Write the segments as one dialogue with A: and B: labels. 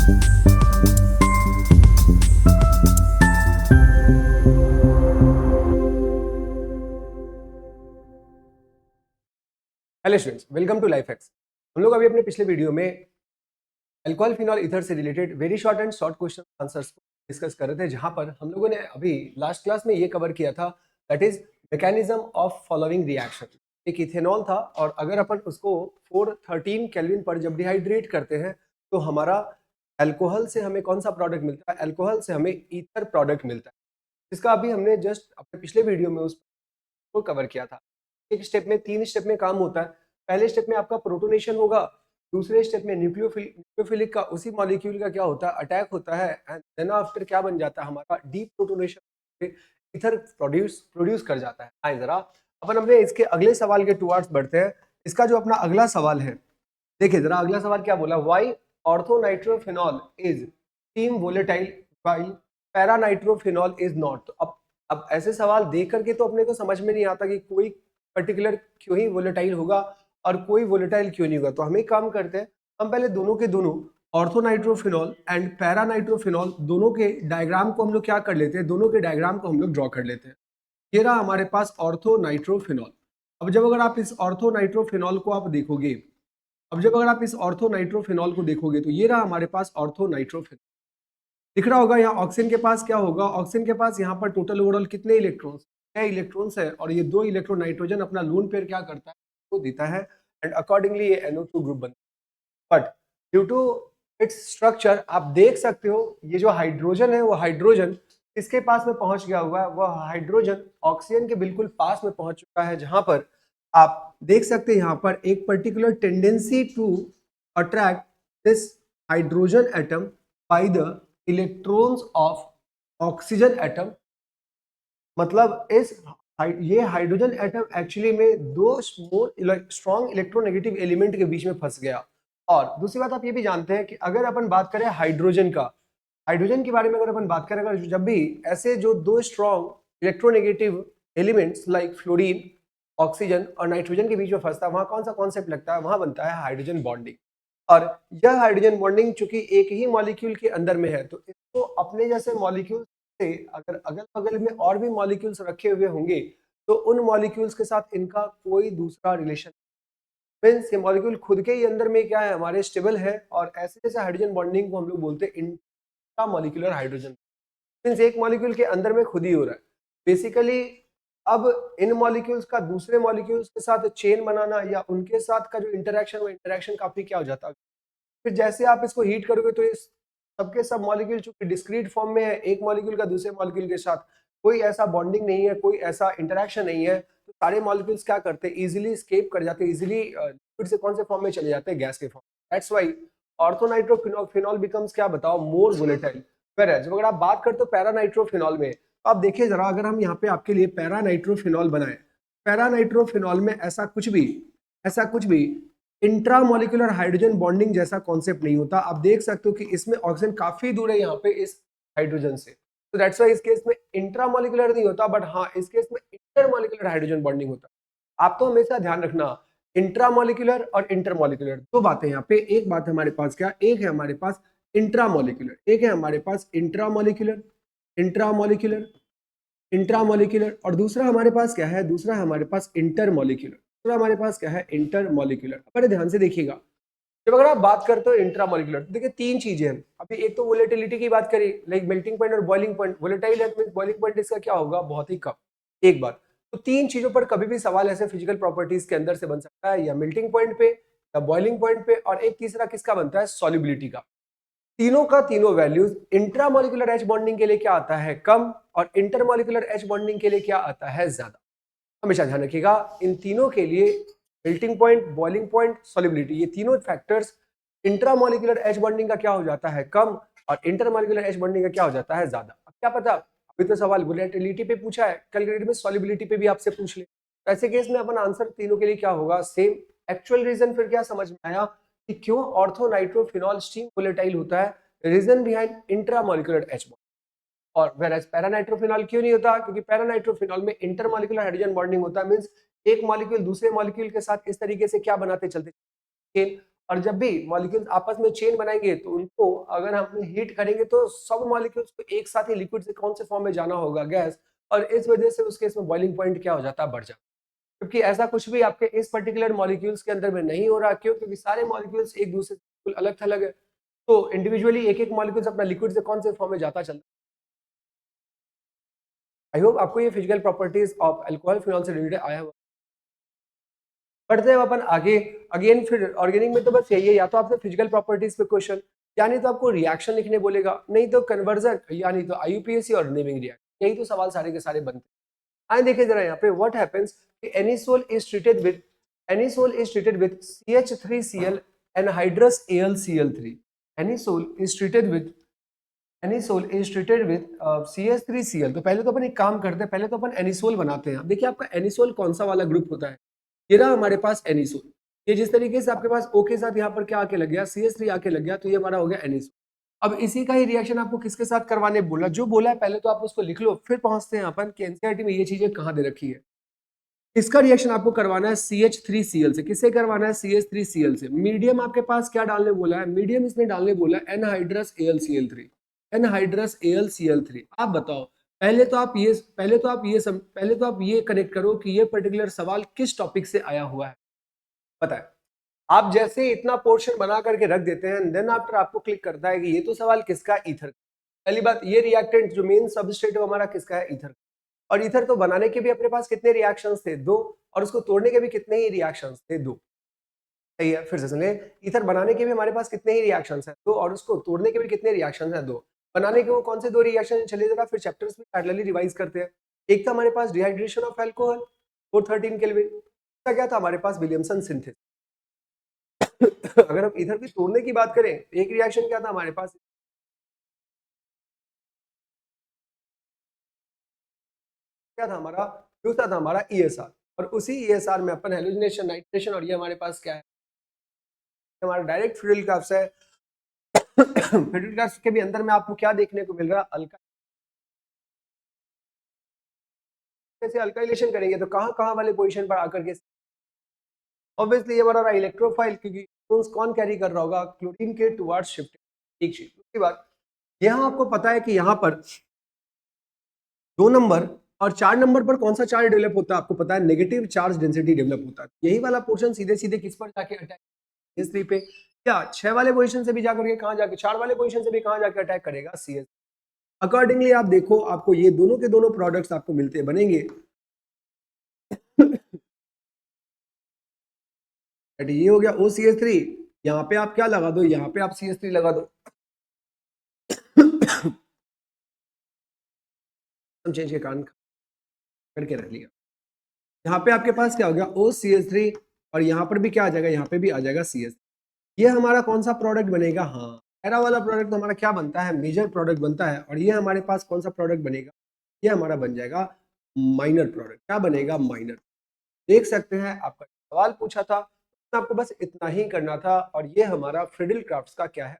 A: Hello students, welcome to life hacks. हम लोग अभी अपने पिछले वीडियो में अल्कोहल फिनॉल ईथर से related very short and short question answers को डिस्कस कर रहे थे, जहां पर हम लोगों ने अभी लास्ट क्लास में ये कवर किया था, that is mechanism of following reaction. एक इथेनॉल था और अगर अपन उसको 413 केल्विन पर जब डिहाइड्रेट करते हैं तो हमारा अल्कोहल से हमें कौन सा प्रोडक्ट मिलता है? अल्कोहल से हमें ईथर प्रोडक्ट मिलता है, जिसका अभी हमने जस्ट अपने पिछले वीडियो में उसको कवर किया था। एक स्टेप में, 3 स्टेप में काम होता है। पहले स्टेप में आपका प्रोटोनेशन होगा, दूसरे स्टेप में न्यूक्लियोफिलिक का उसी मॉलिक्यूल का क्या होता है, अटैक होता है, एंड देन आफ्टर क्या बन जाता है, हमारा डीप्रोटोनेशन ईथर प्रोड्यूस कर जाता है। आइए जरा अपन अपने इसके अगले सवाल के टुवर्ड्स बढ़ते हैं। इसका जो अपना अगला सवाल है, देखिए जरा अगला सवाल क्या बोला, why orthonitrophenol is steam volatile while paranitrophenol is not. तो अब ऐसे सवाल देख करके तो अपने को समझ में नहीं आता कि कोई पर्टिकुलर क्यों ही वोलेटाइल होगा और कोई वोलेटाइल क्यों नहीं होगा। तो हम एक काम करते हैं, हम पहले दोनों के दोनों ऑर्थोनाइट्रोफिनॉल एंड पैरानाइट्रोफिनॉल दोनों के डायग्राम को हम लोग क्या कर लेते हैं, दोनों के डायग्राम को हम लोग ड्रॉ कर लेते हैं। ये रहा हमारे पास ऑर्थोनाइट्रोफिनॉल। अब जब अगर आप इस ऑर्थोनाइट्रोफिनॉल को आप देखोगे, अब जब अगर आप इस ऑर्थोनाइट्रोफिनॉल को देखोगे तो ये रहा हमारे पास ऑर्थोनाइट्रोफिनॉल। दिख रहा होगा यहाँ ऑक्सीजन के पास क्या होगा, ऑक्सीजन के पास यहाँ पर टोटल ओवरऑल कितने इलेक्ट्रॉन्स, 6 इलेक्ट्रॉन्स है, और ये 2 इलेक्ट्रॉन नाइट्रोजन अपना लोन पेयर क्या करता है, वो देता है, एंड अकॉर्डिंगली ये NO2 ग्रुप बनता है। But due to its structure आप देख सकते हो ये जो हाइड्रोजन है वो हाइड्रोजन किसके पास में पहुंच गया हुआ है, वह हाइड्रोजन ऑक्सीजन के बिल्कुल पास में पहुंच चुका है, जहां पर आप देख सकते हैं यहाँ पर एक particular tendency to attract this hydrogen atom by the electrons of oxygen atom. मतलब ये हाइड्रोजन एटम एक्चुअली में दो स्ट्रॉन्ग इलेक्ट्रोनेगेटिव एलिमेंट के बीच में फंस गया। और दूसरी बात आप ये भी जानते हैं कि अगर अपन बात करें हाइड्रोजन का, हाइड्रोजन के बारे में अगर अपन बात करें, अगर जब भी ऐसे जो दो strong electronegative elements like fluorine, oxygen और नाइट्रोजन के बीच में फंसता है, वहां कौन सा कॉन्सेप्ट लगता है, वहां बनता है हाइड्रोजन बॉन्डिंग। और यह हाइड्रोजन बॉन्डिंग चूंकि एक ही मॉलिक्यूल के अंदर में है, तो इसको अपने जैसे मॉलिक्यूल से अगर अगल बगल में और भी मॉलिक्यूल्स रखे हुए होंगे तो उन मॉलिक्यूल्स के साथ इनका कोई दूसरा रिलेशन, मींस ये मॉलिक्यूल खुद के ही अंदर में क्या है, हमारे स्टेबल है। और ऐसे जैसे हाइड्रोजन बॉन्डिंग को हम लोग बोलते हैं इंट्रा मॉलिक्यूलर हाइड्रोजन, मींस एक मॉलिक्यूल के अंदर में खुद ही हो रहा है बेसिकली। अब इन मॉलिक्यूल्स का दूसरे मॉलिक्यूल्स के साथ चेन बनाना या उनके साथ का जो इंटरेक्शन, वो इंटरेक्शन काफी क्या हो जाता है, फिर जैसे आप इसको हीट करोगे तो इस सबके सब मॉलिक्यूल चूंकि डिस्क्रीट फॉर्म में है, एक मॉलिक्यूल का दूसरे मॉलिक्यूल के साथ कोई ऐसा बॉन्डिंग नहीं है, कोई ऐसा इंटरेक्शन नहीं है, तो सारे मॉलिक्यूल्स क्या करते हैं, इजीली एस्केप कर जाते हैं, इजीली लिक्विड से कौन से फॉर्म में चले जाते हैं, गैस के form. That's why orthonitrophenol becomes क्या बताओ, मोर वोलेटाइल। जब अगर आप बात करते हो पैरानाइट्रोफिनॉल में, तो आप देखिए जरा, अगर हम यहाँ पे आपके लिए पैरानाइट्रोफिनॉल बनाए, पैरानाइट्रोफिनॉल में ऐसा कुछ भी इंट्रामोलिकुलर हाइड्रोजन बॉन्डिंग जैसा कॉन्सेप्ट नहीं होता। आप देख सकते हो कि इसमें ऑक्सीजन काफी दूर है यहाँ पे इस हाइड्रोजन से, तो दैट्स व्हाई इस केस में इंट्रामोलिकुलर नहीं होता, बट हाँ इस केस में इंटरमोलिकुलर हाइड्रोजन बॉन्डिंग होता है। आप तो हमेशा ध्यान रखना, इंट्रामोलिकुलर और इंटरमोलिकुलर दो बातें यहाँ पे, एक बात हमारे पास क्या, एक है हमारे पास इंट्रामोलिकुलर, एक है हमारे पास इंट्रामोलिकुलर, इंट्रामोलिकुलर, इंट्रामोलिकुलर, और दूसरा हमारे पास क्या है, दूसरा हमारे पास इंटरमोलिकुलर, दूसरा हमारे पास क्या है, इंटरमोलिकुलर। बड़े ध्यान से देखिएगा, जब अगर आप बात करते हो इंट्रामोलिकुलर, तो देखिए तीन चीजें हैं। अभी एक तो वोलेटिलिटी की बात करी, लाइक मेल्टिंग पॉइंट और बॉइलिंग पॉइंट। वोलेटाइल है तो बॉइलिंग पॉइंट इसका क्या होगा, बहुत ही कम। एक बात तो तीन चीजों पर कभी भी सवाल ऐसे फिजिकल प्रॉपर्टीज के अंदर से बन सकता है, या मेल्टिंग पॉइंट पे, या बॉइलिंग पॉइंट पे, और एक तीसरा किसका बनता है, सॉल्युबिलिटी का। तीनों का तीनों वैल्यूज इंट्रामोलिकुलर एच बॉन्डिंग के लिए क्या आता है, कम, और इंटरमोलिकुलर एच बॉन्डिंग के लिए क्या आता है, ज्यादा। हमेशा ध्यान रखिएगा, इन तीनों के लिए melting point, boiling point, solubility, ये तीनों फैक्टर्स इंट्रामोलिकुलर एच बॉन्डिंग का क्या हो जाता है, कम, और इंटरमोलिकुलर एच बॉन्डिंग का क्या हो जाता है, ज्यादा। अब क्या पता, अभी तो सवाल वोलेटिलिटी पे पूछा है, कैलकुलेट में सॉल्युबिलिटी पे भी आपसे पूछ ले, तो ऐसे केस में अपन आंसर तीनों के लिए क्या होगा, सेम। एक्चुअल रीजन फिर क्या समझ में आया कि क्यों ऑर्थोनाइट्रोफिनॉल स्टीम वोलेटाइल होता है, reason behind intramolecular H bond. और वेराज पैरानाइट्रोफिनॉल क्यों नहीं होता, क्योंकि पैरानाइट्रोफिनॉल में इंटरमोलिकुलर हाइड्रोजन बॉन्डिंग होता है, मींस एक मॉलिक्यूल दूसरे मॉलिक्यूल के साथ इस तरीके से क्या बनाते चलते चेन, और जब भी मॉलिक्यूल्स आपस में चेन बनाएंगे तो उनको अगर हम हीट करेंगे तो सब मॉलिक्यूल्स को एक साथ ही लिक्विड से कौन से फॉर्म में जाना होगा, गैस, और इस वजह से उस केस में बॉइलिंग पॉइंट क्या हो जाता है, बढ़ जाता है। क्योंकि ऐसा कुछ भी आपके इस पर्टिकुलर मॉलिक्यूल्स के अंदर में नहीं हो रहा, क्यों? क्योंकि सारे मॉलिक्यूल्स एक दूसरे से बिल्कुल अलग थलग है, तो इंडिविजुअली एक एक मॉलिक्यूल्स अपना लिक्विड से कौन से फॉर्म में जाता चलता। आई होप आपको ये physical properties of alcohol phenol से रिलेटेड आया हुआ। बढ़ते हैं अपन आगे। अगेन फिर ऑर्गेनिक में तो बस यही है, या तो आपसे फिजिकल प्रॉपर्टीज पे क्वेश्चन, या नहीं तो आपको रिएक्शन लिखने बोलेगा, नहीं तो कन्वर्जन, या नहीं तो आईयूपीएसी और नेमिंग रिएक्शन। यही तो सवाल सारे के सारे बनते हैं। आइए देखिए जरा यहाँ पे what happens, anisole is treated with CH3Cl anhydrous AlCl3। Anisole is treated with CH3Cl। तो पहले तो अपन एक काम करते हैं, पहले तो अपन एनिसोल बनाते हैं। देखिए आपका एनिसोल कौन सा वाला ग्रुप होता है, ये रहा हमारे पास एनिसोल। ये जिस तरीके से आपके पास O के साथ यहाँ पर क्या आके लग गया, CH3 आके लग गया, तो ये हमारा हो गया एनिसोल। अब इसी का ही रिएक्शन आपको किसके साथ करवाने बोला, जो बोला है पहले तो आप उसको लिख लो, फिर पहुंचते हैं अपन कि एनसीईआरटी में ये चीजें कहाँ दे रखी है। इसका रिएक्शन आपको करवाना है CH3Cl से। किससे करवाना है? CH3Cl से। मीडियम आपके पास क्या डालने बोला है? मीडियम इसने डालने बोला है एनहाइड्रस AlCl3। Anhydrous AlCl3। आप बताओ, पहले तो आप ये कनेक्ट करो कि ये पर्टिकुलर सवाल किस टॉपिक से आया हुआ है। पता है, आप जैसे इतना पोर्शन बना करके रख देते हैं, देन आफ्टर आपको क्लिक करता है कि ये तो सवाल किसका, ईथर। पहली बात, ये रिएक्टेंट जो मेन सबस्ट्रेट है हमारा किसका है, ईथर। और ईथर तो बनाने के भी अपने पास कितने रिएक्शंस थे, 2, और उसको तोड़ने के भी कितने ही रिएक्शंस थे, 2। सही है, फिर से सुनिए, ईथर बनाने के भी हमारे पास कितने ही रिएक्शंस हैं, 2, और उसको तोड़ने के भी कितने रिएक्शंस हैं, 2। बनाने के वो कौन से 2 रिएक्शन, चलिए जरा फिर चैप्टर्स में पैरेलली रिवाइज करते हैं। एक था हमारे पास डिहाइड्रेशन ऑफ अल्कोहल 413 केल्विन। दूसरा क्या था हमारे पास, विलियमसन सिंथेसिस। अगर हम इधर भी तोड़ने की बात करें, एक रिएक्शन क्या था हमारे पास, क्या था हमारा, दूसरा था हमारा ESR। और उसी ESR में अपन हेलोजिनेशन, नाइट्रेशन, और ये हमारे पास क्या है, हमारा डायरेक्ट फ्यूल क्लास है। फ्यूल क्लास के भी अंदर में आपको क्या देखने को मिल रहा है, अल्का। जैसे अल्काइलेशन करेंगे तो कहां कहां वाले पोजीशन पर आकर के, ऑब्वियसली ये हमारा इलेक्ट्रोफाइल, क्योंकि कौन कैरी कर रहा होगा, क्लोरीन के टुवर्ड्स शिफ्टिंग। एक चीज, दूसरी बात, यहाँ आपको पता है कि यहाँ पर 2 नंबर और 4 नंबर पर कौन सा चार्ज डेवलप होता है, आपको पता है, नेगेटिव चार्ज डेंसिटी डेवलप होता है। यही वाला पोर्शन सीधे सीधे किस पर जाके अटैक, CH3 पे, या 6 वाले पोजीशन से भी जाकर के कहां जाके, 4 वाले पोजीशन से भी कहां जाके अटैक करेगा, CS। अकॉर्डिंगली आप देखो, आपको ये दोनों के दोनों प्रोडक्ट्स आपको मिलते बनेंगे। ये हो गया OCH3, यहाँ पे आप क्या लगा दो, यहाँ पे आप CH3 लगा दो। चेंज के कारण करके रख लिया। यहाँ पे आपके पास क्या हो गया, OCH3, और यहाँ पर भी क्या आ जाएगा, यहाँ पे भी आ जाएगा CS। ये हमारा कौन सा प्रोडक्ट बनेगा, हाँ, पहला वाला प्रोडक्ट तो हमारा क्या बनता है, मेजर प्रोडक्ट बनता है। और ये हमारे पास कौन सा प्रोडक्ट बनेगा, ये हमारा बन जाएगा माइनर प्रोडक्ट। क्या बनेगा, माइनर। देख सकते हैं आपका सवाल पूछा था, आपको बस इतना ही करना था। और ये हमारा फ्रिडल क्राफ्ट का क्या है,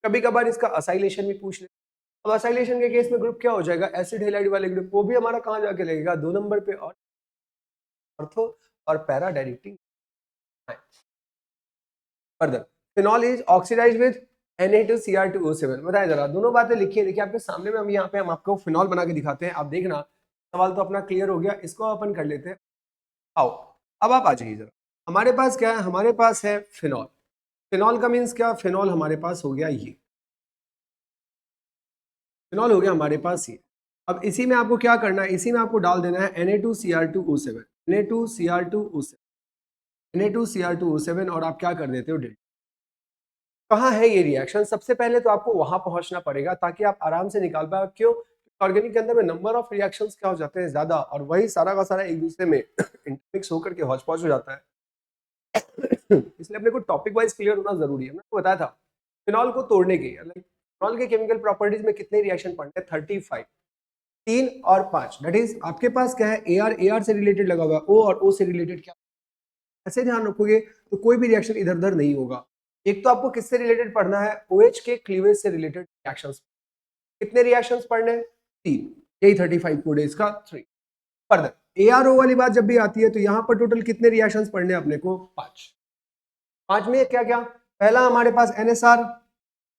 A: कभी कभार इसका असाइलेशन भी पूछ ले। अब असाइलेशन के केस में ग्रुप क्या हो जाएगा, एसिड हेलाइड वाले ग्रुप, वो भी हमारा कहाँ जाके लगेगा, 2 नंबर पे, और ऑर्थो और para directing. Further, phenol is oxidised with Na2Cr2O7। बताएं जरा, दोनों बातें लिखिए। देखिए आपके सामने में हम यहाँ पे हम आपको फिनॉल बना के दिखाते हैं, आप देखना। सवाल तो अपना क्लियर हो गया, इसको अपन कर लेते हैं। आओ, अब आप आ जाइए जरा। हमारे पास क्या है, हमारे पास है फिनॉल। फिनॉल का मीन्स क्या, फिनॉल हमारे पास हो गया ये, फिनॉल हो गया हमारे पास ये। अब इसी में आपको क्या करना है, इसी में आपको डाल देना है Na2Cr2O7, Na2Cr2O7, Na2Cr2O7, और आप क्या कर देते हो, डेल्टा। कहाँ है ये रिएक्शन, सबसे पहले तो आपको वहां पहुंचना पड़ेगा ताकि आप आराम से निकाल पाए। क्यों? ऑर्गेनिक के अंदर में नंबर ऑफ रिएक्शंस क्या हो जाते हैं, ज्यादा, और वही सारा का सारा एक दूसरे में इंटरमिक्स होकर के हौच पौच हो जाता है। इसलिए अपने को टॉपिक वाइज क्लियर होना जरूरी है। मैंने आपको बताया था, फिनॉल को तोड़ने के, फिनॉल के केमिकल प्रॉपर्टीज में कितने रिएक्शन पढ़ने हैं, 35, 3 और 5। दैट इज आपके पास क्या है, AR से रिलेटेड लगा हुआ है, O और O से रिलेटेड क्या, ऐसे ध्यान रखोगे तो कोई भी रिएक्शन इधर उधर नहीं होगा। एक तो आपको किससे रिलेटेड पढ़ना है, OH के क्लीवेज से रिलेटेड रिएक्शंस। कितने रिएक्शंस पढ़ने हैं, 3। यही 35 कोड है इसका, 3। फर्दर, ARO वाली बात जब भी आती है तो यहाँ पर टोटल कितने रिएक्शंस पढ़ने हैं अपने को, 5। 5 में क्या क्या, पहला हमारे पास NSR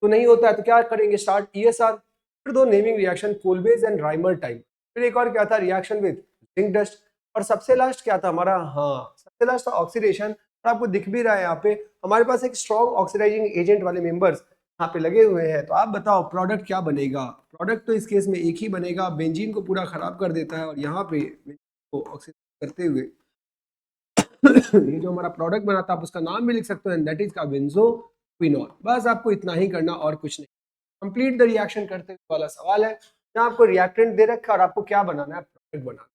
A: तो नहीं होता है, तो क्या करेंगे स्टार्ट ESR, फिर दो naming reaction Kolbe's and Reimer Tiemann, फिर एक और क्या था रिएक्शन विद जिंक डस्ट, और सबसे लास्ट क्या था हमारा, हाँ सबसे लास्ट था ऑक्सीडेशन। और आपको दिख भी रहा है यहाँ पे हमारे पास एक स्ट्रॉन्ग ऑक्सीडाइजिंग एजेंट वाले मेंबर्स यहाँ पे लगे हुए हैं। तो आप बताओ प्रोडक्ट क्या बनेगा, प्रोडक्ट तो इस केस में एक ही बनेगा, बेंजीन को पूरा खराब कर देता है और यहाँ पे को ऑक्सीडाइज करते हुए ये जो हमारा प्रोडक्ट बनाता है आप उसका नाम भी लिख सकते हैं, दैट इज का बेंजोक्विनोल। बस आपको इतना ही करना और कुछ नहीं। कंप्लीट द रिएक्शन करते हुए वाला सवाल है, जहाँ आपको रिएक्टेंट दे रखा है और आपको क्या बनाना है, प्रोडक्ट बनाना है।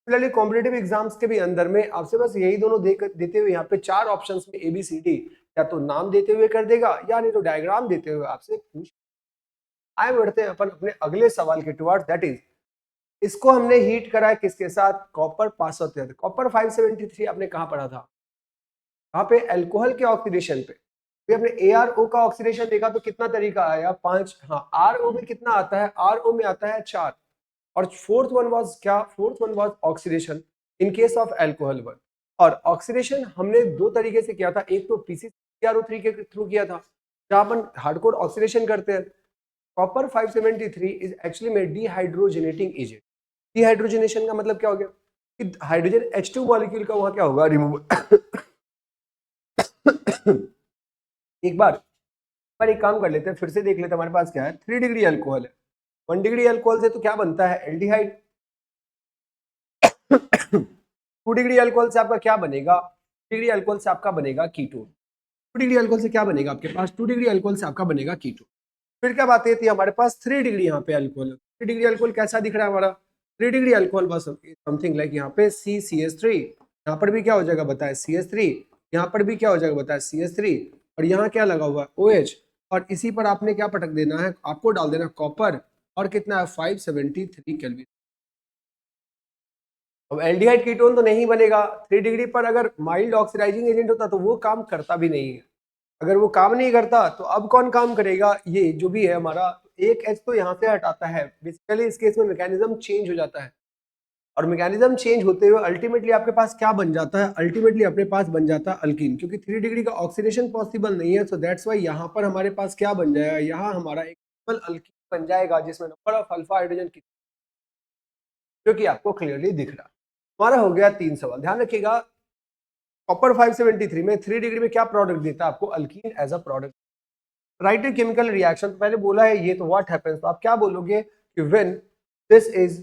A: सिमिलरली कॉम्पिटिटिव एग्जाम्स के भी अंदर में आपसे बस यही दोनों देते हुए यहाँ पे 4 ऑप्शंस में ABCD या तो नाम देते हुए कर देगा या नहीं तो डायग्राम देते हुए आपसे पूछ। आए बढ़ते हैं अपन अपने अगले सवाल के टुवर्ड्स, दैट इज इसको हमने हीट करा है किसके साथ, कॉपर 573। कॉपर 573 आपने कहाँ पढ़ा था, वहां पे अल्कोहल के ऑक्सीडेशन पे। फिर आपने ARO का ऑक्सीडेशन देखा तो कितना तरीका आया 5, हाँ RO में कितना आता है, RO में आता है 4, और फोर्थ वन वाज क्या, fourth one was oxidation in case of alcohol one. और ऑक्सीडेशन हमने दो तरीके से किया था, एक तो PCCRO3 के थ्रू किया था जहां अपन हार्डकोर ऑक्सीडेशन करते हैं। कॉपर 573 इज एक्चुअली में डिहाइड्रोजनेटिंग एजेंट। डिहाइड्रोजनेशन का मतलब क्या हो गया कि हाइड्रोजन H2 मॉलिक्यूल का वहां क्या होगा, रिमूव एक बार पर एक काम कर लेते हैं, फिर से देख लेते हैं हमारे पास क्या है, 3 डिग्री अल्कोहल है, 1 डिग्री अल्कोहल से तो क्या बनता है एल्डिहाइड, 2 डिग्री अल्कोहल से आपका क्या बनेगा, डिग्री अल्कोहल से आपका बनेगा कीटोन। 2 डिग्री अल्कोहल से क्या बनेगा आपके पास, 2 डिग्री अल्कोहल से आपका बनेगा कीटोन। फिर क्या बात थी हमारे पास 3 डिग्री यहाँ पे अल्कोहल, 3 डिग्री अल्कोहल कैसा दिख रहा है हमारा, 3 डिग्री अल्कोहल बस समथिंग लाइक यहाँ पे CCH3, यहाँ पर भी क्या हो जाएगा बताए CH3, यहाँ पर भी क्या हो जाएगा बताए CH3, और यहाँ क्या लगा हुआ है OH, और इसी पर आपने क्या पटक देना है, आपको डाल देना कॉपर, और कितना है 573 केल्विन। अब एल्डिहाइड कीटोन तो नहीं बनेगा 3 डिग्री पर, अगर माइल्ड ऑक्सीडाइजिंग एजेंट होता तो वो काम करता भी नहीं है। अगर वो काम नहीं करता तो अब कौन काम करेगा, ये जो भी है हमारा एक H तो यहाँ से हटाता है, बेसिकली इस केस में मैकेनिज्म चेंज हो जाता है, और मैकेनिज्म चेंज होते हुए अल्टीमेटली आपके पास क्या बन जाता है, अल्टीमेटली अपने पास बन जाता है अल्कीन, क्योंकि 3 डिग्री का ऑक्सीडेशन पॉसिबल नहीं है। सो दैट्स व्हाई यहाँ पर हमारे पास क्या बन जाएगा, यहाँ हमारा एक अल्कीन बन जाएगा जिसमें नंबर ऑफ अल्फा हाइड्रोजन की, जो कि आपको क्लियरली दिख रहा है। हमारा हो गया 3 सवाल। ध्यान रखिएगा कॉपर 573 में 3 डिग्री में क्या प्रोडक्ट देता है आपको, alkene as a product. Right a chemical reaction, तो पहले बोला है ये, तो व्हाट हैपेंस, तो आप क्या बोलोगे कि when this is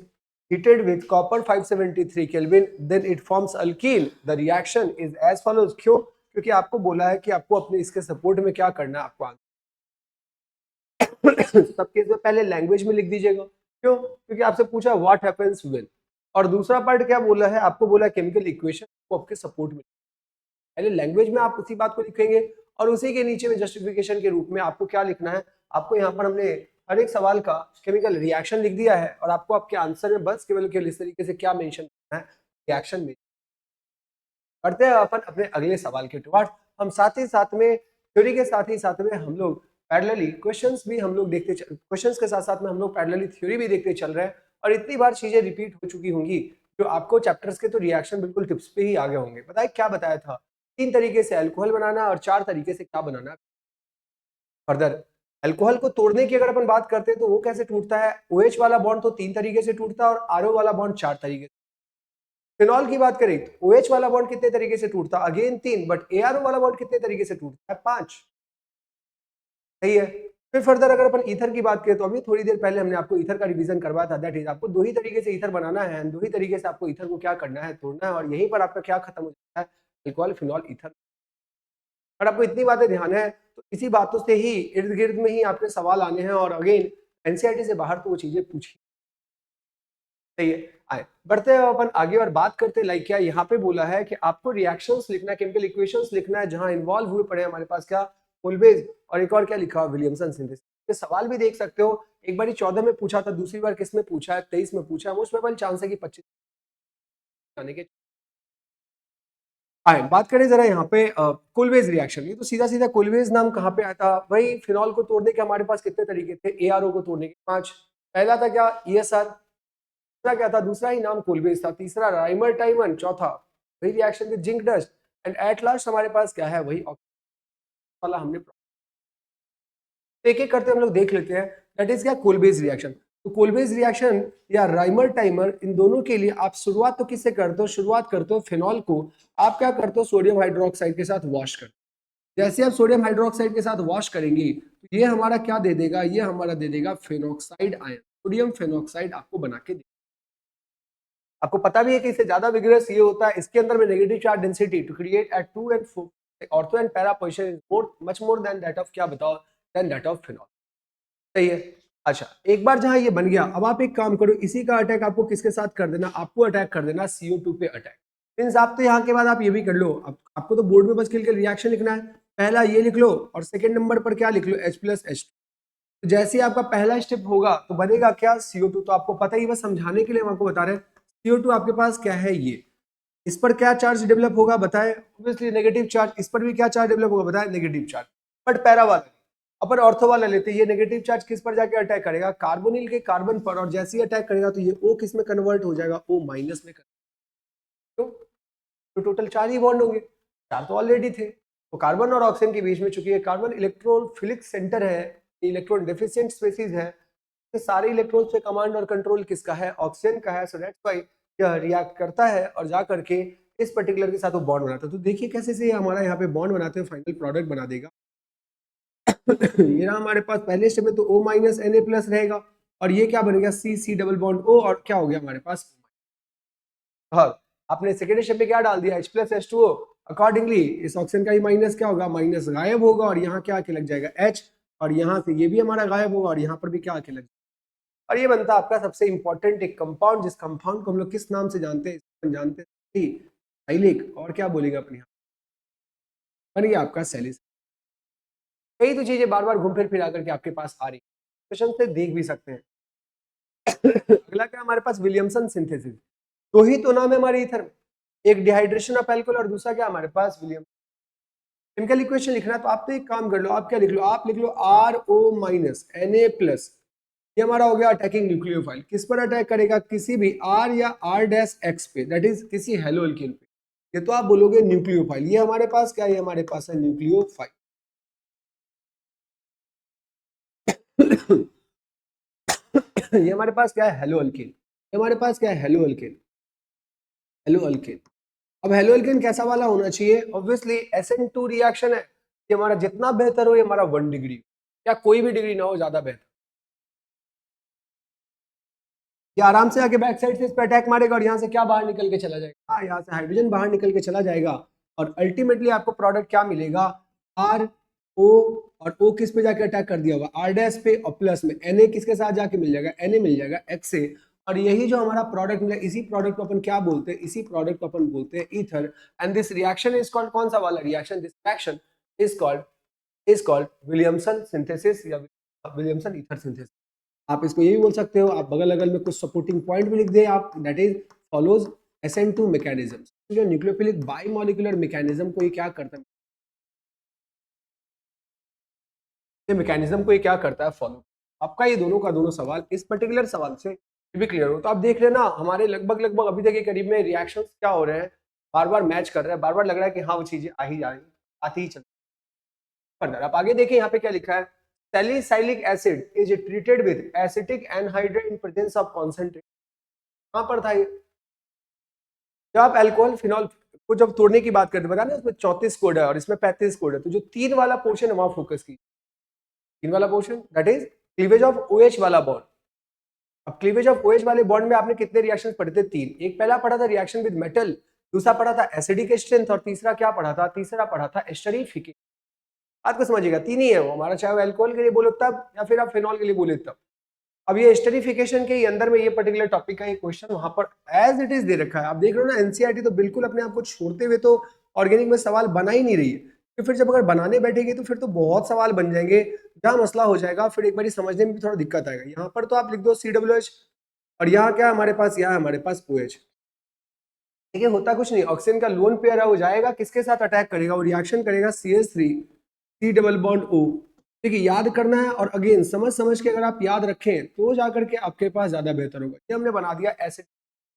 A: heated with copper 573 Kelvin then it forms alkene, the reaction is as follows। क्यों, क्योंकि आपको बोला है कि आपको अपने इसके सपोर्ट में क्या करना है, आपको सब केस में पहले लैंग्वेज में लिख दीजिएगा, क्यों, क्योंकि आपसे पूछा व्हाट हैपेंस व्हेन, और दूसरा पार्ट क्या बोला है, आपको बोला केमिकल इक्वेशन को आपके सपोर्ट में, पहले लैंग्वेज में आप उसी बात को लिखेंगे, और उसी के नीचे में जस्टिफिकेशन के रूप में आपको क्या लिखना है, आपको यहाँ पर हमने हर एक सवाल का केमिकल रिएक्शन लिख दिया है, और आपको आपके आंसर में बस केवल इस तरीके से क्या मेंशन करना है, रिएक्शन में। करते हैं अपन अपने अगले सवाल के टुवर्ड्स। हम साथ ही साथ में थ्योरी के साथ ही साथ में हम लोग पैरेलली क्वेश्चंस भी हम लोग देखते, क्वेश्चंस के साथ साथ में हम लोग पैरेलली थ्योरी भी देखते चल रहे हैं, और इतनी बार चीजें रिपीट हो चुकी होंगी जो आपको चैप्टर्स के तो रिएक्शन बिल्कुल टिप्स पे ही आगे होंगे। पता है क्या बताया था, 3 तरीके से अल्कोहल बनाना और 4 तरीके से क्या बनाना। फर्दर अल्कोहल को तोड़ने की अगर अपन बात करते हैं तो वो कैसे टूटता है, OH वाला बॉन्ड तो 3 तरीके से टूटता है और RO वाला बॉन्ड 4 तरीके से। फिनॉल की बात करें तो OH वाला बॉन्ड कितने तरीके से टूटता है, अगेन 3, बट ARO वाला बॉन्ड कितने तरीके से टूटता है, 5। सही है। फिर फर्दर अगर अपन ईथर की बात करें तो अभी थोड़ी देर पहले हमने आपको ईथर का रिवीजन करवाया था, दैट इज आपको 2 ही तरीके से ईथर बनाना है, दो ही तरीके से आपको ईथर को क्या करना है, तोड़ना है, और यहीं पर आपका क्या खत्म हो जाता है, अल्कोहल फिनॉल ईथर। और आपको इतनी बातें ध्यान है तो इसी बातों से ही इर्द गिर्द में ही आपके सवाल आने हैं, और अगेन एनसीईआरटी से बाहर तो वो चीजें पूछी। सही है। आए बढ़ते हैं अपन आगे और बात करते हैं, लाइक क्या यहाँ पे बोला है कि आपको रिएक्शंस लिखना है, केमिकल इक्वेशंस लिखना है जहां इन्वॉल्व हुए पड़े हमारे पास क्या, कोलबेज, और एक और क्या लिखा हुआ विलियमसन सिंथेसिस। ये सवाल भी देख सकते हो, एक बार 14 में पूछा था, दूसरी बार किस में पूछा है, 23 में पूछा है, मोस्ट प्रोबेबल चांस है कि 25 आने के। आए बात करें जरा यहाँ पे कोलवेज रिएक्शन, ये तो सीधा सीधा कोलवेज नाम कहाँ पे आता, भाई फिनॉल को तोड़ने के हमारे पास कितने तरीके थे, ARO को तोड़ने के 5। पहला था क्या ESR, दूसरा क्या था, दूसरा ही नाम कोलवेज था, तीसरा राइमर टाइमन, चौथा वही reaction with zinc dust, and at last हमारे पास क्या है, वही वाला हमने एक एक करते हम लोग देख लेते हैं। दैट इज क्या, कोलबेज रिएक्शन। तो कोलबेज रिएक्शन या राइमर टाइमर, इन दोनों के लिए आप शुरुआत तो किससे करते हो, शुरुआत करते हो फिनॉल को आप क्या करते हो, सोडियम हाइड्रोक्साइड के साथ वॉश करते हो। जैसे आप सोडियम हाइड्रोक्साइड के साथ वॉश करेंगे तो ये हमारा क्या दे देगा, ये हमारा दे देगा फेनॉक्साइड आयन, सोडियम फेनॉक्साइड आपको बना के दे। आपको पता भी है कि इससे ज्यादा विग्रस ये होता है, इसके अंदर में negative charge density to create at 2 and 4 ortho and para position is more much more than that of, क्या बताओ, देन दैट ऑफ फिनॉल। सही है। अच्छा, एक बार जहां ये बन गया, अब आप एक काम करो, इसी का अटैक आपको किसके साथ कर देना, आपको अटैक कर देना CO2 पे अटैक। मींस आप तो यहाँ के बाद आप ये भी कर लो, आपको तो बोर्ड में बस के रिएक्शन लिखना है, पहला ये लिख लो और सेकंड नंबर पर क्या लिख लो, H+H2। तो जैसे ही आपका पहला स्टेप होगा तो बनेगा क्या, CO2। तो आपको पता ही, बस समझाने के लिए हम आपको बता रहे हैं, CO2 आपके पास क्या है, ये इस पर क्या चार्ज डेवलप होगा बताएं, ऑब्वियसली नेगेटिव चार्ज। इस पर भी क्या चार्ज डेवलप होगा बताएं, नेगेटिव चार्ज। बट पैरा वाला, अपन ऑर्थो वाला लेते हैं, ये नेगेटिव चार्ज किस पर जाके अटैक करेगा, कार्बोनिल के कार्बन पर, और जैसे ही अटैक करेगा तो ये O किस में कन्वर्ट हो जाएगा, O माइनस में। तो टोटल 4 ही बॉन्ड होंगे, 4 तो ऑलरेडी थे। तो कार्बन और ऑक्सीजन के बीच में, चूंकि ये कार्बन इलेक्ट्रोफिलिक सेंटर है, इलेक्ट्रॉन डेफिशिएंट स्पीसीज है, तो सारे इलेक्ट्रॉन्स पे कमांड और कंट्रोल किसका है, ऑक्सीजन का है। सो दैट्स व्हाई यह रिएक्ट करता है और जा करके इस पर्टिकुलर के साथ वो बॉन्ड बनाता है। तो देखिए कैसे से हमारा यहाँ पे बॉन्ड बनाते हैं, फाइनल प्रोडक्ट बना देगा। ये रहा हमारे पास पहले स्टेप में, तो O माइनस Na+ रहेगा, और ये क्या बनेगा, C डबल बॉन्ड O, और क्या हो गया हमारे पास। हाँ, आपने सेकेंड स्टेप में क्या डाल दिया, H+H2O। अकॉर्डिंगली इस ऑक्सीजन का ही माइनस क्या होगा, माइनस गायब होगा, और यहाँ क्या आके लग जाएगा H, और यहाँ से ये भी हमारा गायब होगा, और यहाँ पर भी क्या आके लग जाएगा। और ये बनता है आपका सबसे इंपॉर्टेंट एक कंपाउंड, जिस कंपाउंड को हम लोग किस नाम से जानते हैं, जानते हैं साइलिक, और क्या बोलेंगे अपने यहाँ, बन गया आपका सैलिस। कई तो चीजें बार बार घूम फिर आकर के आपके पास आ रही, क्वेश्चन से देख भी सकते हैं। अगला क्या हमारे पास, विलियमसन सिंथेसिस। दो ही तो नाम है हमारे ईथर में, एक डिहाइड्रेशन ऑफ अल्कोहल और दूसरा क्या हमारे पास, विलियम। केमिकल इक्वेशन लिखना है तो आप तो एक काम कर लो, आप क्या लिख लो, आप लिख लो RO माइनस Na+। ये हमारा हो गया अटैकिंग न्यूक्लियोफाइल। किस पर अटैक करेगा, किसी भी R या R-X पे, दैट इज किसी हेलो एल्केन पे। ये तो आप बोलोगे न्यूक्लियोफाइल। ये हमारे पास क्या है, हमारे पास है न्यूक्लियोफाइल। ये हमारे पास क्या है, हेलो एल्केन। ये हमारे पास क्या है, हेलो एल्केन, हेलो एल्केन। अब हेलो एल्केन कैसा वाला होना चाहिए, ऑब्वियसली SN2 रिएक्शन है, ये हमारा जितना बेहतर हो, ये हमारा 1 डिग्री, या कोई भी डिग्री ना हो, ज्यादा बेहतर। ये आराम से आके बैक साइड से इस पे अटैक मारेगा, और यहाँ से क्या बाहर निकल के चला जाएगा, हाँ, यहाँ से हाइड्रोजन बाहर निकल के चला जाएगा, और अल्टीमेटली आपको प्रोडक्ट क्या मिलेगा, RO, और O किस पे जाके अटैक कर दिया होगा, R- पे, और प्लस में Na किसके साथ जाके मिल जाएगा, Na मिल जाएगा X से। और यही जो हमारा प्रोडक्ट मिला, इसी प्रोडक्ट को अपन क्या बोलते हैं, इसी प्रोडक्ट को अपन बोलते हैं ether. And this reaction is called, कौन सा वाला reaction, this reaction is called Williamson synthesis, या विलियमसन ईथर सिंथेसिस। आप इसको ये भी बोल सकते हो, आप बगल अगल में कुछ सपोर्टिंग पॉइंट भी लिख दे आप, that is follows SN2 mechanism. जो न्यूक्लियोफिलिक बाइमोलिकुलर मैकेनिज्म को ये क्या करता है, ये मैकेनिज्म को ये क्या करता है, फॉलो। आपका ये दोनों का दोनों सवाल इस पर्टिकुलर सवाल से भी क्लियर हो। तो आप देख रहे हैं ना, हमारे लगभग लगभग अभी तक के करीब में रिएक्शंस क्या हो रहे हैं, बार बार मैच कर रहे हैं, बार बार लग रहा है कि हाँ वो चीजें आ ही जा रही, आती ही चल। फर्दर आप आगे देखिए, यहाँ पे क्या लिखा है, salicylic acid is treated with acetic anhydride in presence of concentrate. कहां पर था ये, जब आप अल्कोहल फिनॉल को जब तोड़ने की बात करते हैं, बता ना इसमें 34 कोड है और इसमें 35 कोड है, तो जो 3 वाला पोर्शन है वहां फोकस की, 3 वाला portion, that is cleavage of OH वाला बॉन्ड। अब क्लीवेज ऑफ OH वाले बॉन्ड में आपने कितने रिएक्शन पढ़े थे, 3। एक पहला पढ़ा था रिएक्शन विद मेटल, दूसरा पढ़ा था एसिडिक स्ट्रेंथ, और तीसरा क्या पढ़ा था, तीसरा पढ़ा था एस्टरीफिकेशन। बात को समझिएगा, 3 ही है वो हमारा, चाहे वो अल्कोहल के लिए बोले तब, या फिर आप फिनॉल के लिए बोले तब। अब ये एस्टरीफिकेशन के अंदर में ये पर्टिकुलर टॉपिक का ये क्वेश्चन वहां पर एज इट इज दे रखा है। आप देख रहे हो ना, एनसीईआरटी तो बिल्कुल अपने आप को छोड़ते हुए तो ऑर्गेनिक में सवाल बना ही नहीं रही है। तो फिर जब अगर बनाने बैठेगी तो फिर तो बहुत सवाल बन जाएंगे, जहां मसला हो जाएगा, फिर एक बार समझने में भी थोड़ा दिक्कत आएगा। यहाँ पर तो आप लिख दो CWH, और यहाँ क्या हमारे पास, यहाँ हमारे पास OH। देखिए होता कुछ नहीं, ऑक्सीजन का लोन पेयर है, वो जाएगा किसके साथ अटैक करेगा, वो रिएक्शन करेगा CH3 C double bond O। देखिए याद करना है, और अगेन समझ समझ के अगर आप याद रखें तो जाकर के आपके पास ज्यादा बेहतर होगा। ये हमने बना दिया एसिड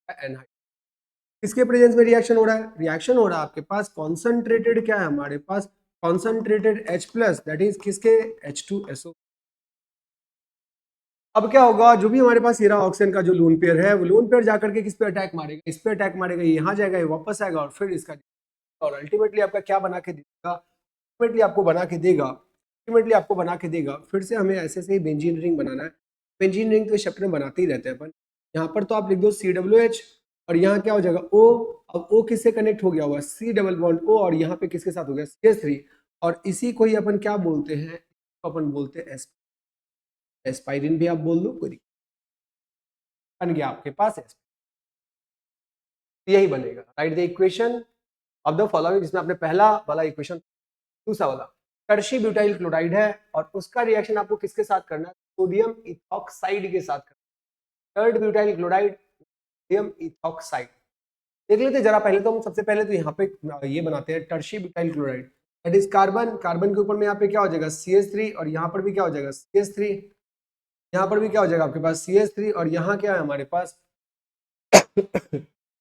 A: एनहाइड। किसके प्रेजेंस में रिएक्शन हो रहा है? रिएक्शन हो रहा है आपके पास कॉन्सेंट्रेटेड, क्या है हमारे पास concentrated H plus, that is किसके, H2SO। अब क्या होगा, जो भी हमारे पास हीरा ऑक्सीजन का जो लोन पेयर है, वो लोन पेयर जाकर के किस पे अटैक मारेगा, इस पे अटैक मारेगा, ये यहाँ जाएगा, ये वापस आएगा और फिर इसका, और अल्टीमेटली आपका क्या बना के देगा, अल्टीमेटली आपको बना के देगा, अल्टीमेटली आपको बना के देगा, फिर से हमें ऐसे से ही बेंजीन रिंग बनाना है। बेंजीन रिंग तो इस चैप्टर में बनाते ही रहते हैं अपन। यहाँ पर तो आप लिख दो CWH और यहाँ क्या हो जाएगा O। अब O किससे कनेक्ट हो गया हुआ, C डबल बॉन्ड O, और यहाँ पे किसके साथ हो गया, CH3, और इसी को ही अपन क्या बोलते हैं, अपन बोलते हैं एस्पाइरिन भी आप बोल दो, कोई बन गया आपके पास यही बनेगा। Right the equation of the following, जिसमें आपने पहला वाला इक्वेशन, दूसरा वाला टर्शी ब्यूटाइल क्लोराइड है और उसका रिएक्शन आपको किसके साथ करना है, सोडियम इथॉक्साइड के साथ करना है। Third butyl chloride, sodium ethoxide. देख लेते जरा पहले तो हम सबसे पहले तो यहाँ पे ये बनाते हैं tertiary butyl chloride, that is carbon, carbon के ऊपर में यहाँ पे क्या हो जाएगा CH3 और यहाँ पर भी क्या हो जाएगा CH3, यहाँ पर भी क्या हो जाएगा आपके पास CH3 और यहाँ क्या है हमारे पास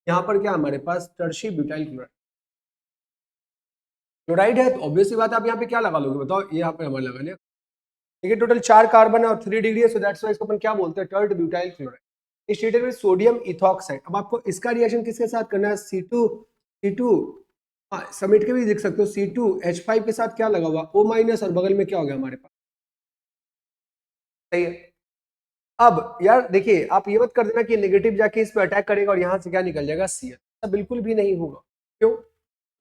A: यहाँ पर क्या हमारे पास टर्शी ब्यूटाइल क्लोराइड, क्लोराइड है तो ऑब्वियसली बात है, आप यहाँ पे क्या लगा लोगे बताओ, ये यहाँ पे हमारे लगा लिया। देखिए टोटल 4 कार्बन है और 3 डिग्री है, सो दैट्स व्हाई इसको अपन क्या बोलते हैं, टर्ड ब्यूटाइल क्लोराइड। इस ट्रीटेड में सोडियम इथॉक्साइड। अब आपको इसका रिएक्शन किसके साथ करना है, C2 समेट के भी देख सकते हो, C2H5 के साथ क्या लगा हुआ O माइनस, और बगल में क्या हो गया हमारे पास, सही है। अब यार देखिए आप ये मत कर देना कि नेगेटिव जाके इस पे अटैक करेगा और यहाँ से क्या निकल जाएगा Cl, ऐसा बिल्कुल भी नहीं होगा। क्यों?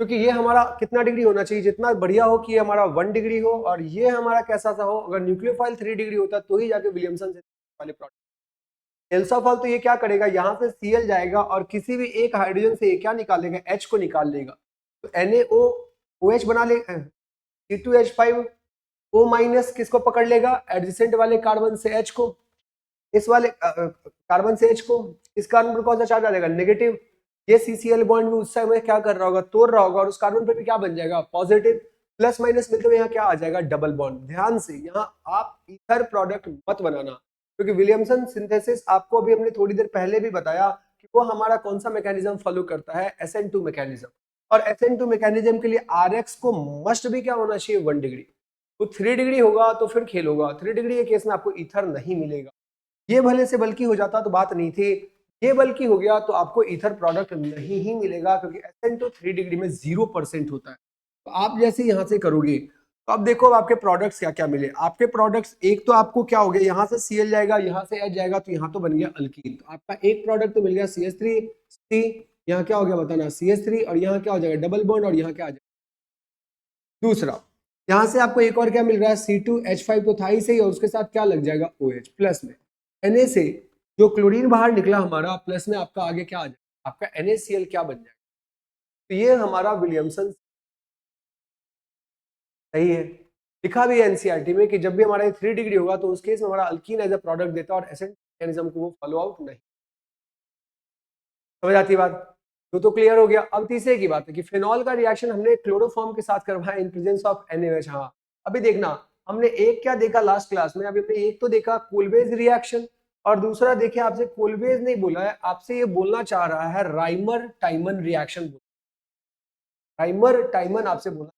A: क्योंकि ये हमारा कितना डिग्री होना चाहिए, जितना बढ़िया हो कि ये हमारा 1 डिग्री हो, और ये हमारा कैसा सा हो, अगर न्यूक्लियोफाइल 3 डिग्री होता तो ही जाके विलियमसन से वाले प्रोडक्ट। एल्साफॉल तो ये क्या करेगा, यहाँ से Cl जाएगा और किसी भी एक हाइड्रोजन से ये क्या निकाल लेगा, H को निकाल लेगा, तो NaOH बना ले, C2H5 O माइनस किसको पकड़ लेगा, एडजेसेंट वाले कार्बन से H को, इस वाले कार्बन से H को, इस कार्बन पर कौन सा चार्ज आ जाएगा, नेगेटिव। ये CCl बॉन्ड भी उस समय क्या कर रहा होगा, तोड़ रहा होगा, और उस कार्बन पर भी क्या बन जाएगा, पॉजिटिव। प्लस माइनस मिलते हुए यहाँ क्या आ जाएगा, डबल बॉन्ड। ध्यान से यहाँ आप ईथर प्रोडक्ट मत बनाना, क्योंकि विलियमसन सिंथेसिस आपको अभी हमने थोड़ी देर पहले भी बताया कि वो हमारा कौन सा मैकेनिज्म फॉलो करता है, SN2 मैकेनिज्म। और SN2 मैकेनिज्म के लिए RX को मस्ट भी क्या होना चाहिए, 1 डिग्री। तो 3 डिग्री होगा तो फिर खेल होगा, 3 डिग्री के केस में आपको ईथर नहीं मिलेगा। ये भले से बल्कि हो जाता तो बात नहीं थी, ये बल्कि हो गया तो आपको ईथर प्रोडक्ट नहीं ही मिलेगा, क्योंकि SN2 3 डिग्री में 0% होता है। तो आप जैसे यहाँ से करोगे तो अब देखो आपके प्रोडक्ट्स क्या क्या मिले। आपके प्रोडक्ट्स, एक तो आपको क्या हो गया, यहाँ से Cl जाएगा, यहाँ से H जाएगा, तो यहाँ तो बन गया अल्कीन। तो आपका एक प्रोडक्ट तो मिल गया CH3, C, यहाँ क्या हो गया बताना, CH3, और यहाँ क्या हो जाएगा, डबल बॉन्ड, और यहाँ क्या आ जाएगा दूसरा। यहाँ से आपको एक और क्या मिल रहा है, C2H5 तो था ही सही, और उसके साथ क्या लग जाएगा, OH प्लस में। Na से जो क्लोरीन बाहर निकला हमारा, प्लस में आपका आगे क्या आ जाएगा, आपका NaCl क्या बन जाएगा। तो ये हमारा विलियमसन, सही है। लिखा भी है एनसीईआरटी में कि जब भी हमारा 3 डिग्री होगा तो उस केस में हमारा अल्कीन एज अ प्रोडक्ट देता है और एसेंट मैकेनिज्म को वो फॉलो आउट नहीं। समझ आती है बात? तो क्लियर हो गया। अब तीसरे की बात है कि फिनॉल का रिएक्शन हमने क्लोरोफॉर्म के साथ करवाया इन प्रेजेंस ऑफ NaOH। हाँ, अभी देखना हमने एक क्या देखा लास्ट क्लास में, अभी हमने एक तो देखा कोलबेज रिएक्शन, और दूसरा देखे आपसे कोलबेज नहीं बोला है, आपसे ये बोलना चाह रहा है राइमर टाइमन रिएक्शन। राइमर टाइमन आपसे बोला।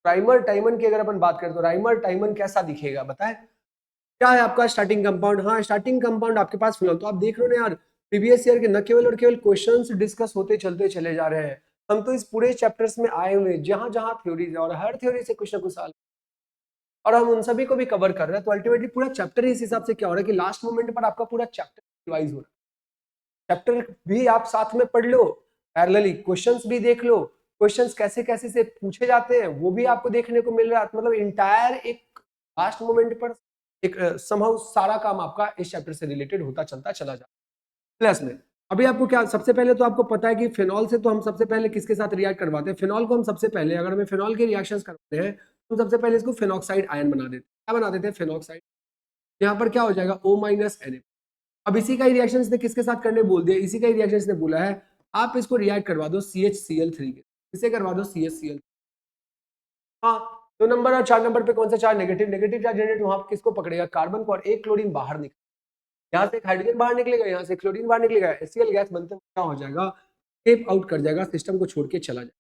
A: राइमर टाइमन की अगर अपन बात करें तो राइमर टाइमन कैसा दिखेगा बताएं? क्या है आपका स्टार्टिंग कंपाउंड? हाँ, स्टार्टिंग कंपाउंड आपके पास फिलहाल तो आप देख रहे हो ना यार, प्रीवियस ईयर के न केवल और केवल क्वेश्चंस डिस्कस होते चलते चले जा रहे हैं। हम तो इस पूरे चैप्टर्स में आए हुए जहां जहां थ्योरीज है और हर थ्योरी से कुछ ना कुछ सवाल, और हम उन सभी को भी कवर कर रहे हैं। तो अल्टीमेटली पूरा चैप्टर इस हिसाब से क्या हो रहा है कि लास्ट मोमेंट पर आपका पूरा चैप्टर रिवाइज हो रहा है। चैप्टर भी आप साथ में पढ़ लो, पैरेलली क्वेश्चंस भी देख लो, क्वेश्चंस कैसे कैसे से पूछे जाते हैं वो भी आपको देखने को मिल रहा है। मतलब इंटायर एक लास्ट मोमेंट पर एक समहाउ सारा काम आपका इस चैप्टर से रिलेटेड होता चलता चला जाता है। प्लस में अभी आपको क्या, सबसे पहले तो आपको पता है कि फिनॉल से तो हम सबसे पहले किसके साथ रिएक्ट करवाते हैं, फिनॉल को हम सबसे पहले, अगर हमें फिनॉल के रिएक्शंस करवाते हैं तो सबसे पहले इसको फिनॉक्साइड आयन बना देते हैं। क्या बना देते हैं? फिनॉक्साइड। यहाँ पर क्या हो जाएगा, O माइनस Na। अब इसी का ही रिएक्शन इसने किसके साथ करने बोल दिया, इसी का ही रिएक्शन इसने बोला है आप इसको रिएक्ट करवा दो CHCl3 के, इसे करवा दो CHCl। हाँ, 2 नंबर और 4 नंबर पे कौन सा charge, negative. Negative charge generate वहां किसको पकड़ेगा, कार्बन को, और एक क्लोरीन बाहर निकलेगा, यहाँ से एक हाइड्रोजन बाहर निकलेगा, यहाँ से क्लोरीन बाहर निकलेगा, HCl गैस बनते क्या हो जाएगा, स्केप आउट कर जाएगा, सिस्टम को छोड़ के चला जाएगा।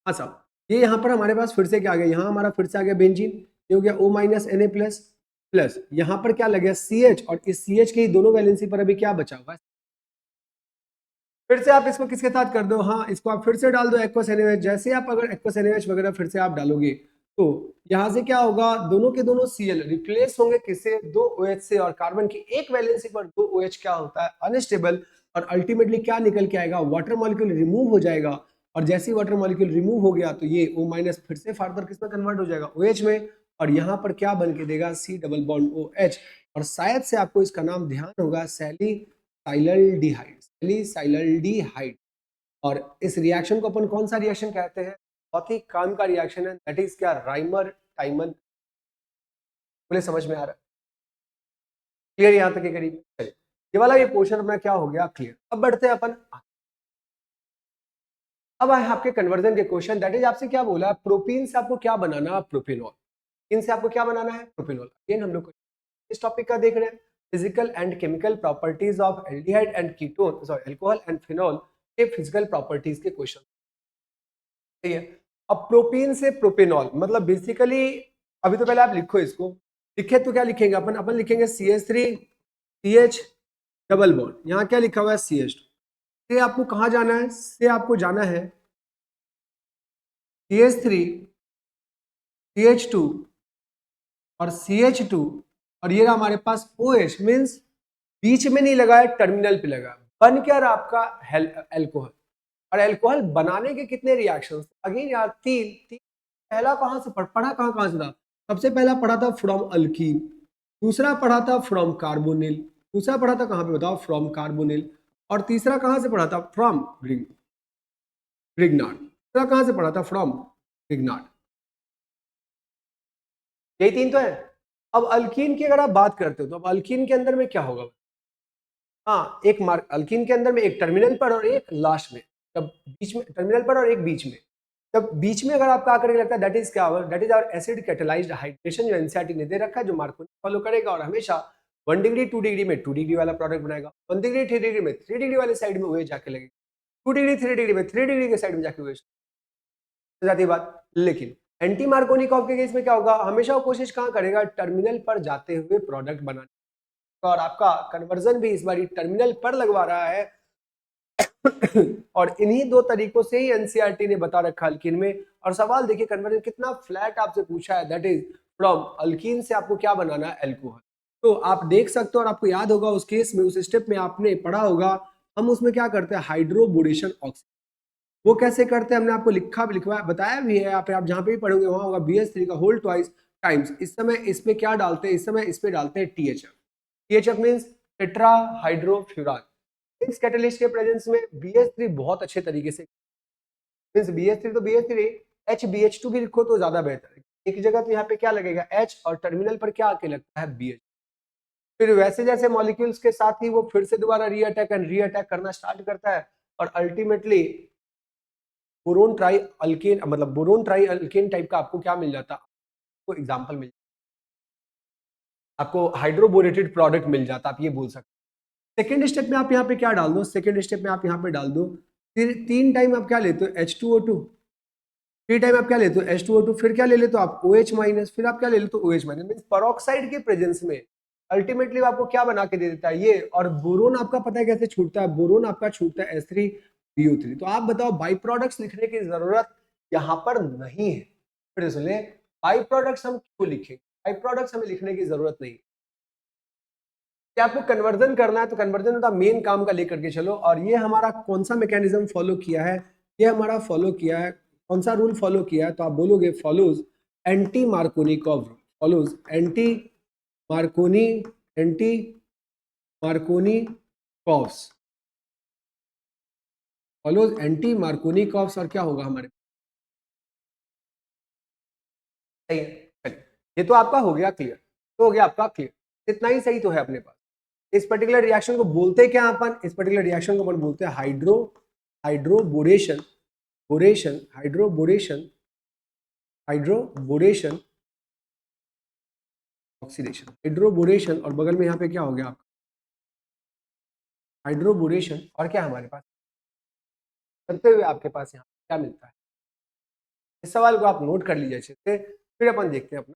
A: हाँ साहब, ये यहाँ पर हमारे पास फिर से क्या आ गया, यहाँ हमारा फिर से आ गया बेंजीन, ये हो गया O minus Na plus plus, यहाँ पर क्या लग गया CH, और इस CH के ही दोनों वैलेंसी पर अभी क्या बचा हुआ है, फिर से आप इसको किसके साथ कर दो, हाँ इसको आप फिर से डाल दो एक्वस NaOH। जैसे आप अगर एक्वस NaOH वगैरह फिर से आप डालोगे तो यहाँ से क्या होगा, दोनों के दोनों Cl रिप्लेस होंगे किससे, दो OH से, और कार्बन की एक वैलेंसी पर दो OH क्या होता है, अनस्टेबल, और अल्टीमेटली क्या निकल के आएगा, वाटर मॉलिक्यूल रिमूव हो जाएगा, और जैसे ही वाटर मॉलिक्यूल रिमूव हो गया तो ये O माइनस फिर से फर्दर किस में कन्वर्ट हो जाएगा, OH में, और यहाँ पर क्या बन के देगा, C डबल बॉन्ड OH, और शायद से आपको इसका नाम ध्यान होगा सैलिसाइल्डिहाइड, सैलिसाइल्डिहाइड। और इस रिएक्शन को अपन कौन सा रिएक्शन कहते हैं, बहुत ही काम का रिएक्शन है, दैट इज क्या, राइमर टाइमन। बोले समझ में आ रहा है, क्लियर यहां तक के करीब, चलिए ये वाला ये पोर्शन अपना क्या हो गया क्लियर। अब बढ़ते हैं अपन, अब आए आपके कन्वर्जन के क्वेश्चन, दैट इज आपसे क्या बोला, प्रोपीन से आपको क्या बनाना, प्रोपेनॉल, इनसे आपको क्या बनाना है, प्रोपेनॉल। अगेन हम लोग इस टॉपिक का देख रहे हैं, physical and chemical properties of aldehyde and ketone, sorry alcohol and phenol के फिजिकल प्रॉपर्टीज के क्वेश्चन। ठीक है, अब प्रोपीन से प्रोपेनॉल मतलब बेसिकली, अभी तो पहले आप लिखो इसको, लिखे तो क्या लिखेंगे अपन, अपन लिखेंगे CH3 CH डबल बॉन्ड, यहाँ क्या लिखा हुआ है CH2, से आपको कहाँ जाना है, से आपको जाना है CH3 CH2 और CH2, और ये रहा हमारे पास OH, मीन्स बीच में नहीं लगा है, टर्मिनल पे लगा, बन क्या रहा आपका एल्कोहल। और एल्कोहल बनाने के कितने रिएक्शंस, अगेन यार तीन, पहला कहां से पढ़ा, कहां से था, सबसे पहला पढ़ा था फ्रॉम अल्कीन, दूसरा पढ़ा था फ्रॉम कार्बोनिल, दूसरा पढ़ा था कहां पे बताओ, फ्रॉम कार्बोनिल, और तीसरा कहां से पढ़ा था, फ्रॉम ग्रिग्नार्ड, तीसरा कहां से पढ़ा था, फ्रॉम ग्रिग्नार्ड। यही तीन तो है। अब अल्कीन की अगर आप बात करते हो तो अब अल्कीन के अंदर में क्या होगा, हाँ एक मार्क अल्कीन के अंदर में एक टर्मिनल पर और एक लास्ट में, जब बीच में टर्मिनल पर और एक बीच में, जब बीच में अगर आपका आकर लगता है दैट इज क्या होगा, that is our acid catalysed hydration, जो एनसीईआरटी ने दे रखा है, जो मार्कोनी फॉलो करेगा, और हमेशा 1 डिग्री 2 डिग्री में 2 डिग्री वाला प्रोडक्ट बनाएगा, 1 डिग्री 3 डिग्री में 3 डिग्री वाले साइड में वही जाके लगेगा, 2 डिग्री 3 डिग्री में 3 डिग्री के साइड में जाके वही जाती बात। लेकिन एंटी मार्कोनिकॉफ के केस में क्या होगा, हमेशा वो कोशिश कहाँ करेगा, टर्मिनल पर जाते हुए प्रोडक्ट बनाने, और आपका कन्वर्जन भी इस बार टर्मिनल पर लगवा रहा है और इन्हीं दो तरीकों से ही एनसीईआरटी ने बता रखा अल्कीन में। और सवाल देखिए कन्वर्जन कितना फ्लैट आपसे पूछा है, दैट इज फ्रॉम अल्कीन से आपको क्या बनाना है, एल्कोहल। तो आप देख सकते हो, और आपको याद होगा उस केस में, उस स्टेप में आपने पढ़ा होगा, हम उसमें क्या करते हैं, हाइड्रोबोरेशन ऑक्सीजन, वो कैसे करते हैं हमने आपको लिखा भी, लिखवा बताया भी है, आप जहां पे भी पढ़ोगे वहां होगा, BH3 का होल ट्वाइस टाइम्स, इस समय इस पे क्या डालते हैं, इस समय इस पे डालते हैं THF, THF मींस टेट्रा हाइड्रोफ्यूरान। इस कैटलिस्ट के प्रेजेंस में BH3 बहुत अच्छे तरीके से, मींस BH3 तो BH3, HBH2 भी लिखो तो ज्यादा बेहतर है, एक जगह तो यहाँ पे क्या लगेगा H, और टर्मिनल पर क्या आके लगता है BH, फिर वैसे जैसे मॉलिक्यूल्स के साथ ही वो फिर से दोबारा रीअटैक एंड रीअटैक करना स्टार्ट करता है, और अल्टीमेटली बोरोन ट्राई अल्केन, मतलब बोरोन ट्राई अल्केन टाइप का आपको क्या मिल जाता, आपको एग्जांपल मिल, आपको हाइड्रोबोरेटेड प्रोडक्ट मिल जाता, आप ये बोल सकते। सेकेंड स्टेप में आप यहाँ पे क्या डाल दो, सेकेंड स्टेप में आप यहाँ पे डाल दो, फिर 3 टाइम आप क्या लेते हो, H2O2, 3 टाइम आप क्या लेते हो, H2O2, फिर क्या ले लेते हो आप OH माइनस, फिर आप क्या ले लेते हो OH माइनस, मींस पेरोक्साइड के प्रेजेंस में अल्टीमेटली आपको क्या बना के दे देता है ये। और बोरोन आपका पता है कैसे छूटता है, बोरोन आपका छूटता है H3BO3। तो आप बताओ बाई प्रोडक्ट्स लिखने की जरूरत यहाँ पर नहीं है, फिर सुन ले, बाई प्रोडक्ट्स हम क्यों लिखेंगे, बाई प्रोडक्ट्स हमें लिखने की जरूरत नहीं, कि आपको कन्वर्जन करना है तो कन्वर्जन का मेन काम का लेकर के चलो। और ये हमारा कौन सा मैकेनिज्म फॉलो किया है, ये हमारा फॉलो किया है, कौन सा रूल फॉलो किया है, तो आप बोलोगे follows anti Markovnikov rule, follows anti Markovnikov, anti Markovnikov's, follows anti Markovnikov's, और क्या होगा हमारे, सही है, चलिए ये तो आपका हो गया क्लियर, तो हो गया आपका क्लियर, इतना ही सही तो है अपने पास। इस पर्टिकुलर रिएक्शन को बोलते क्या अपन, इस पर्टिकुलर रिएक्शन को अपन बोलते हैं hydroboration, बोरेशन, hydroboration, hydroboration oxidation, hydroboration, और बगल में यहाँ पे क्या हो गया आपका, हाइड्रोबोरेशन, और क्या हमारे पास करते हुए आपके पास यहाँ क्या मिलता है। इस सवाल को आप नोट कर लीजिए अच्छे से, फिर अपन देखते हैं अपना